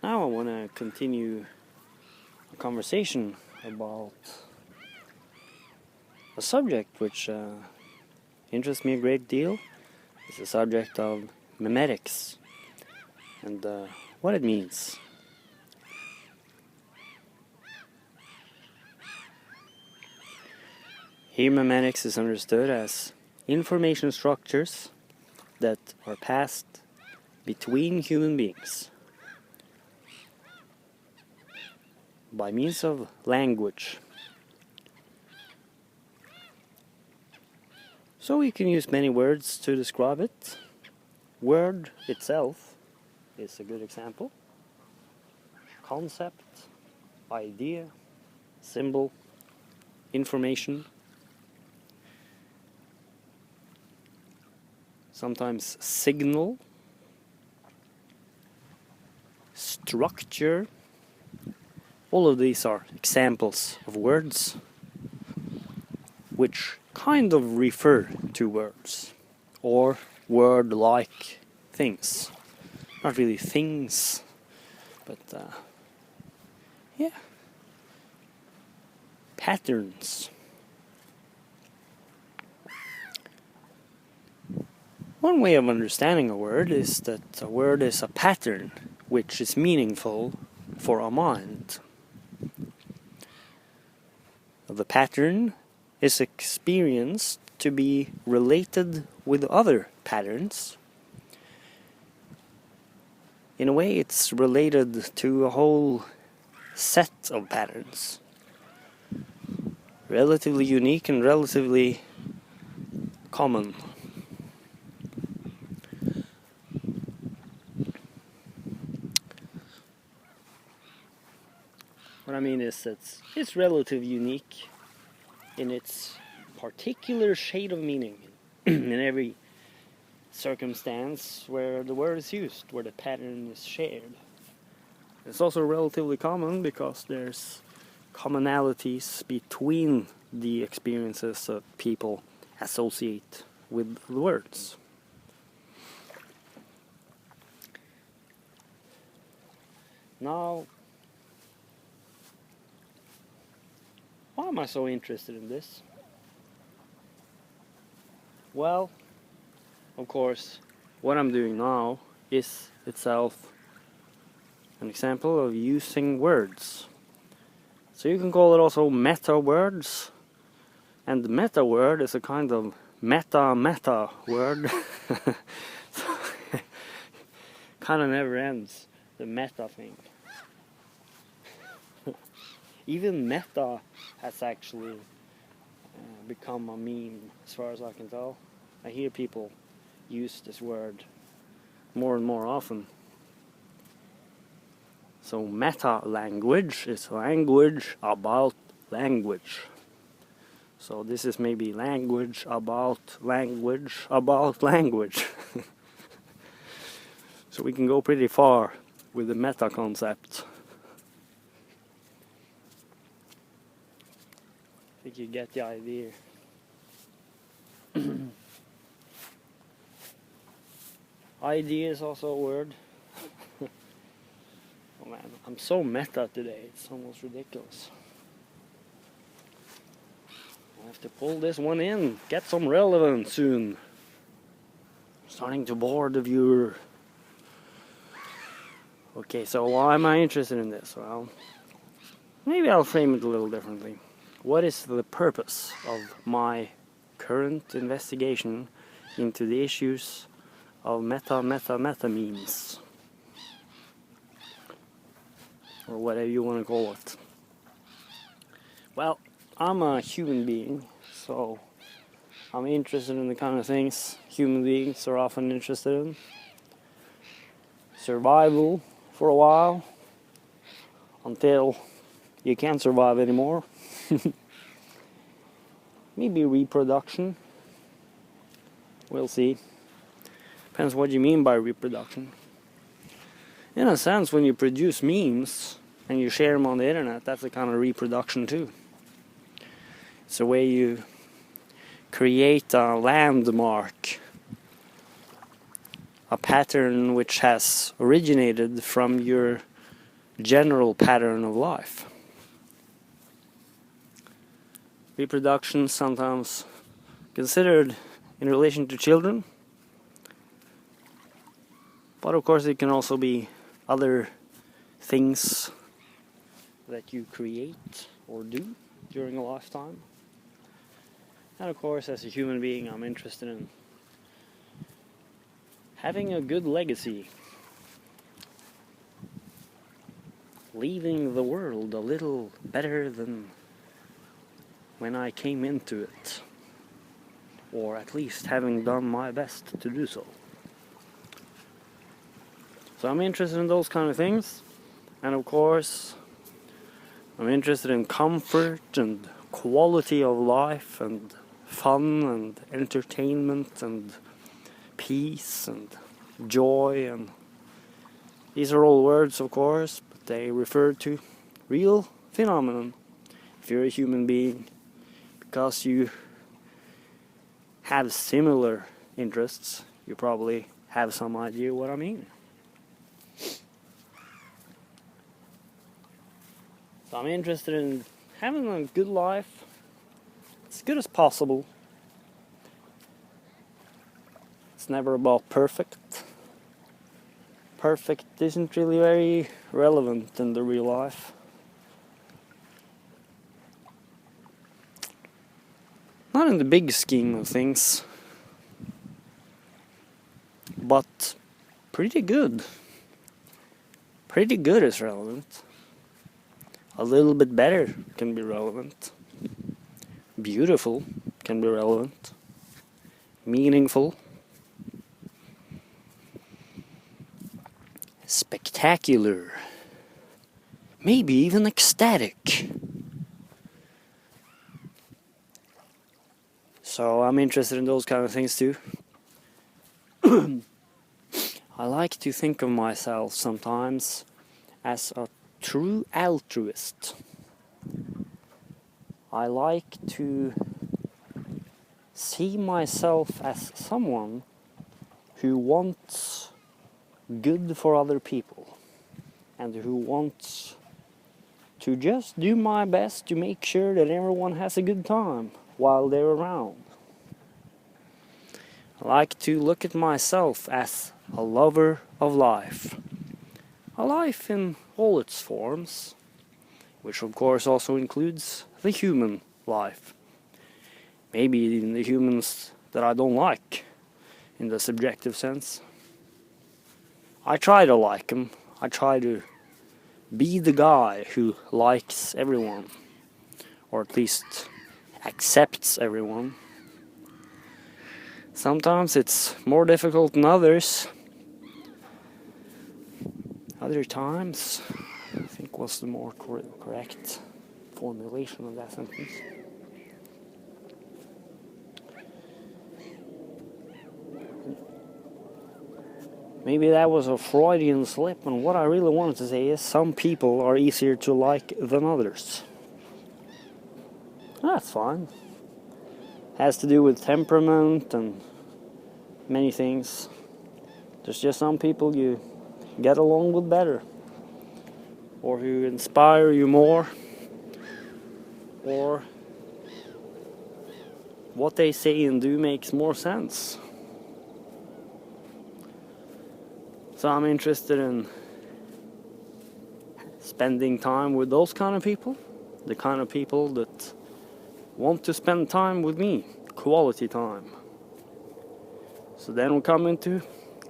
Now I want to continue a conversation about a subject which interests me a great deal. It's the subject of memetics and what it means. Here memetics is understood as information structures that are passed between human beings by means of language. So we can use many words to describe it. Word itself is a good example. Concept, idea, symbol, information. Sometimes signal, structure. All of these are examples of words which kind of refer to words or word-like things. Not really things, but yeah, patterns. One way of understanding a word is that a word is a pattern which is meaningful for a mind. The pattern is experienced to be related with other patterns. In a way, it's related to a whole set of patterns. Relatively unique and relatively common. What I mean is that it's relatively unique in its particular shade of meaning in every circumstance where the word is used, where the pattern is shared. It's also relatively common because there's commonalities between the experiences that people associate with the words. Now, why am I so interested in this? Well, of course, what I'm doing now is itself an example of using words. So you can call it also meta words. And the meta word is a kind of meta word. Kind of never ends, the meta thing. Even meta has actually become a meme, as far as I can tell. I hear people use this word more and more often. So meta language is language about language. So this is maybe language about language about language. So we can go pretty far with the meta concept. I think you get the idea. Idea is also a word. Oh man, I'm so meta today, it's almost ridiculous. I have to pull this one in, get some relevance soon. Starting to bore the viewer. Okay, so why am I interested in this? Well, maybe I'll frame it a little differently. What is the purpose of my current investigation into the issues of meta memes? Or whatever you want to call it. Well, I'm a human being, so I'm interested in the kind of things human beings are often interested in. Survival for a while, until you can't survive anymore. Maybe reproduction. We'll see. Depends what you mean by reproduction. In a sense, when you produce memes and you share them on the internet, that's a kind of reproduction too. It's a way you create a landmark, a pattern which has originated from your general pattern of life. Reproduction sometimes considered in relation to children, but of course it can also be other things that you create or do during a lifetime. And of course, as a human being, I'm interested in having a good legacy, leaving the world a little better than when I came into it, or at least having done my best to do so. So I'm interested in those kind of things, and of course I'm interested in comfort and quality of life and fun and entertainment and peace and joy, and these are all words, of course, but they refer to real phenomenon. If you're a human being, because you have similar interests, you probably have some idea what I mean. So I'm interested in having a good life, as good as possible. It's never about perfect. Perfect isn't really very relevant in the real life. Not in the big scheme of things, but pretty good. Pretty good is relevant. A little bit better can be relevant. Beautiful can be relevant. Meaningful. Spectacular. Maybe even ecstatic. So I'm interested in those kind of things too. I like to think of myself sometimes as a true altruist. I like to see myself as someone who wants good for other people and who wants to just do my best to make sure that everyone has a good time while they're around. I like to look at myself as a lover of life. A life in all its forms, which of course also includes the human life. Maybe even the humans that I don't like, in the subjective sense. I try to like them. I try to be the guy who likes everyone, or at least accepts everyone. Sometimes it's more difficult than others. Other times, I think was the more correct formulation of that sentence. Maybe that was a Freudian slip, and what I really wanted to say is some people are easier to like than others. That's fine. Has to do with temperament and many things. There's just some people you get along with better, or who inspire you more, or what they say and do makes more sense. So I'm interested in spending time with those kind of people, the kind of people that want to spend time with me, quality time. So then we come into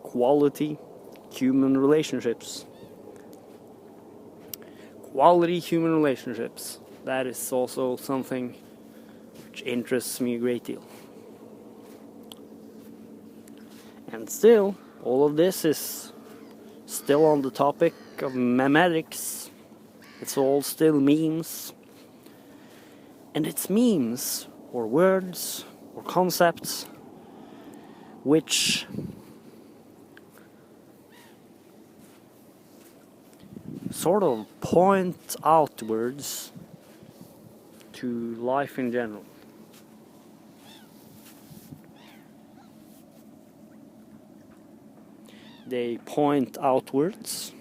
quality human relationships. Quality human relationships. That is also something which interests me a great deal. And still, all of this is still on the topic of memetics. It's all still memes. And it's memes, or words, or concepts, which sort of point outwards to life in general. They point outwards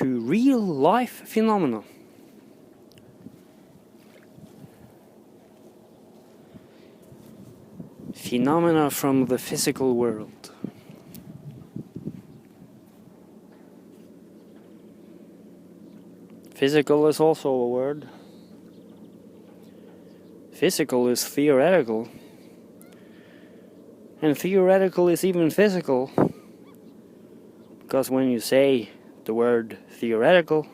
to real life phenomena. Phenomena from the physical world. Physical is also a word. Physical is theoretical. And theoretical is even physical. Because when you say the word theoretical,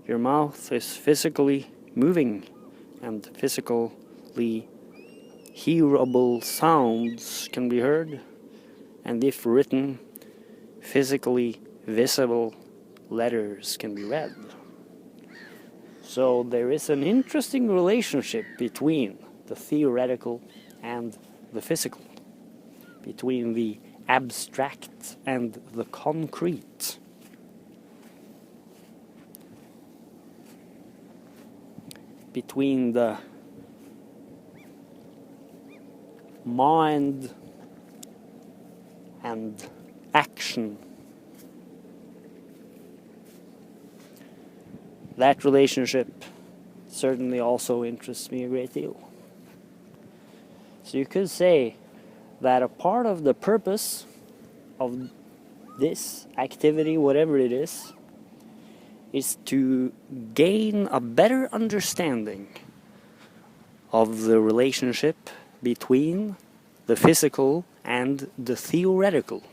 your mouth is physically moving, and physically hearable sounds can be heard, and if written, physically visible letters can be read. So there is an interesting relationship between the theoretical and the physical, between the abstract and the concrete. Between the mind and action. That relationship certainly also interests me a great deal. So you could say that a part of the purpose of this activity, whatever it is to gain a better understanding of the relationship between the physical and the theoretical.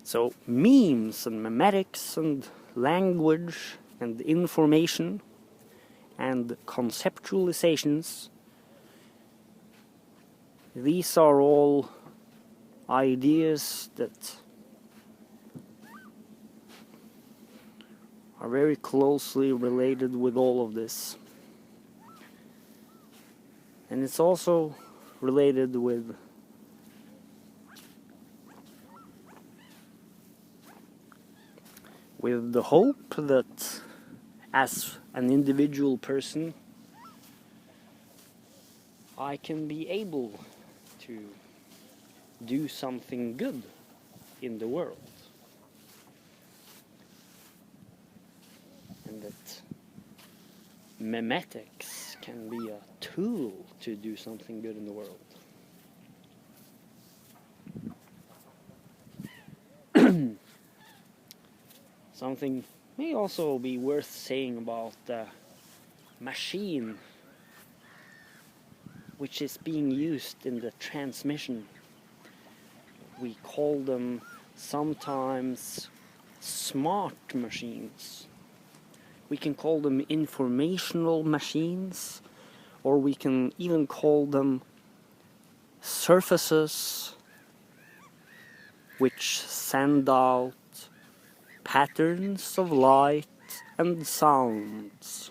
So memes and memetics and language and information and conceptualizations, these are all ideas that are very closely related with all of this. And it's also related with the hope that as an individual person I can be able to do something good in the world. And that memetics can be a tool to do something good in the world. Something may also be worth saying about the machine which is being used in the transmission. We call them sometimes smart machines. We can call them informational machines, or we can even call them surfaces which send out patterns of light and sounds.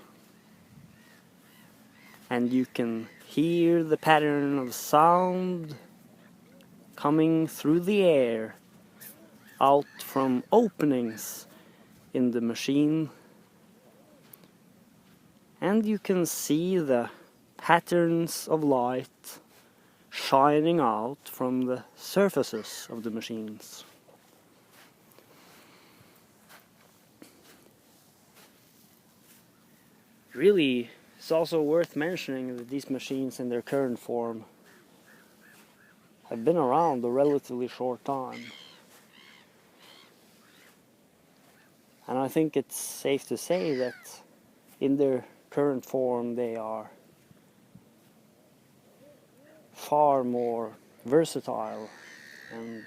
And you can hear the pattern of sound coming through the air out from openings in the machine, and you can see the patterns of light shining out from the surfaces of the machines. Really, it's also worth mentioning that these machines in their current form have been around a relatively short time. And I think it's safe to say that in their current form they are far more versatile and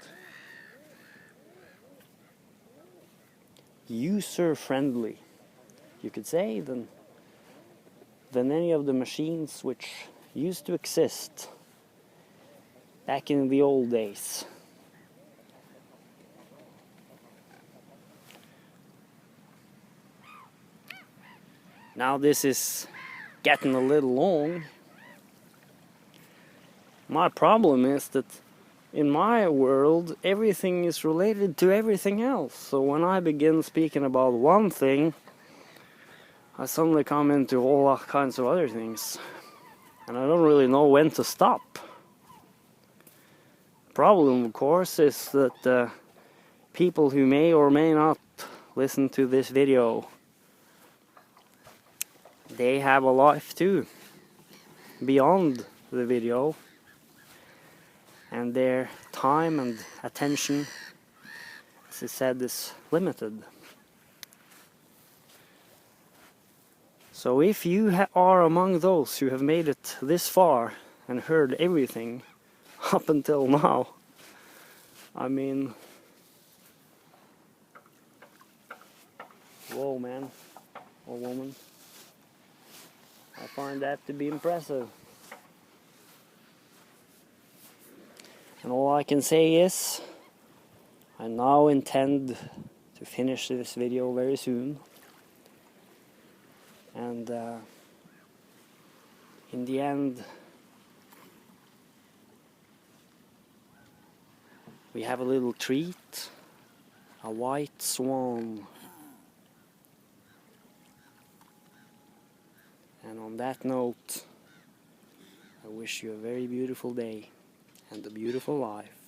user-friendly, you could say, than any of the machines which used to exist back in the old days. Now this is getting a little long. My problem is that in my world everything is related to everything else. So when I begin speaking about one thing, I suddenly come into all kinds of other things. And I don't really know when to stop. Problem, of course, is that people who may or may not listen to this video, they have a life too, beyond the video, and their time and attention, as I said, is limited. So if you are among those who have made it this far and heard everything up until now, I mean, whoa, man or woman, I find that to be impressive. And all I can say is, I now intend to finish this video very soon. And in the end, we have a little treat, a white swan. And on that note, I wish you a very beautiful day and a beautiful life.